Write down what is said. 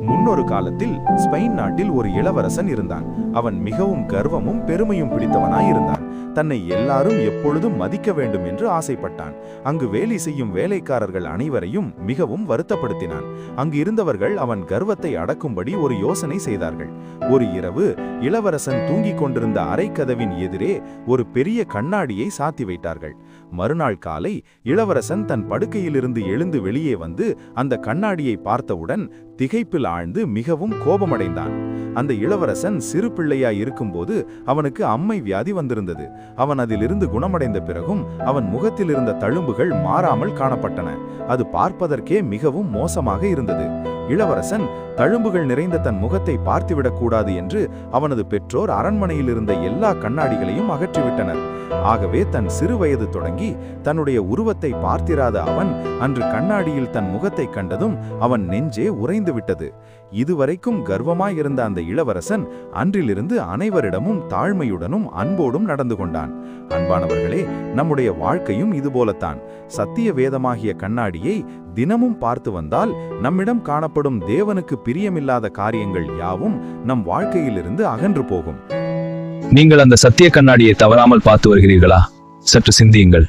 முன்னொரு காலத்தில் ஸ்பெயின் நாட்டில் ஒரு இளவரசன் இருந்தான். அவன் மிகவும் கர்வமும் பெருமையும் பிடித்தவனாயிருந்தான். தன்னை எல்லாரும் எப்பொழுதும் மதிக்க வேண்டும் என்று ஆசைப்பட்டான். அங்கு வேலை செய்யும் வேலைக்காரர்கள் அனைவரையும் மிகவும் வருத்தப்படுத்தினான். அங்கு இருந்தவர்கள் அவன் கர்வத்தை அடக்கும்படி ஒரு யோசனை செய்தார்கள். ஒரு இரவு இளவரசன் தூங்கிக் கொண்டிருந்த அறைக்கதவின் எதிரே ஒரு பெரிய கண்ணாடியை சாத்தி வைத்தார்கள். மறுநாள் காலை இளவரசன் தன் படுக்கையிலிருந்து எழுந்து வெளியே வந்து அந்த கண்ணாடியை பார்த்தவுடன் திகைப்பில் ஆழ்ந்து மிகவும் கோபமடைந்தான். அந்த இளவரசன் சிறு பிள்ளையாய் இருக்கும்போது அவனுக்கு அம்மை வியாதி வந்திருந்தது. அவன் அதிலிருந்து குணமடைந்த பிறகும் அவன் முகத்தில் இருந்த தழும்புகள் மாறாமல் காணப்பட்டன. அது பார்ப்பதற்கே மிகவும் மோசமாக இருந்தது. இளவரசன் தழும்புகள் நிறைந்த தன் முகத்தை பார்த்துவிடக் கூடாது என்று அவனது பெற்றோர் அரண்மனையில் இருந்த எல்லா கண்ணாடிகளையும் அகற்றிவிட்டனர். ஆகவே தன் சிறு வயது தொடங்கி தன்னுடைய உருவத்தை பார்த்திராத அவன் அன்று கண்ணாடியில் தன் முகத்தை கண்டதும் அவன் நெஞ்சே உறைந்து விட்டது. இதுவரைக்கும் கர்வமாயிருந்த அந்த இளவரசன் அன்றிலிருந்து அனைவரிடமும் தாழ்மையுடனும் அன்போடும் நடந்து கொண்டான். அன்பானவர்களே, நம்முடைய வாழ்க்கையும் இதுபோலத்தான். சத்திய வேதமாகிய கண்ணாடியை தினமும் பார்த்து வந்தால் நம்மிடம் காணப்படும் தேவனுக்கு பிரியமில்லாத காரியங்கள் யாவும் நம் வாழ்க்கையிலிருந்து அகன்று போகும். நீங்கள் அந்த சத்திய கண்ணாடியை தவறாமல் பார்த்து வருகிறீர்களா? சற்று சிந்தியுங்கள்.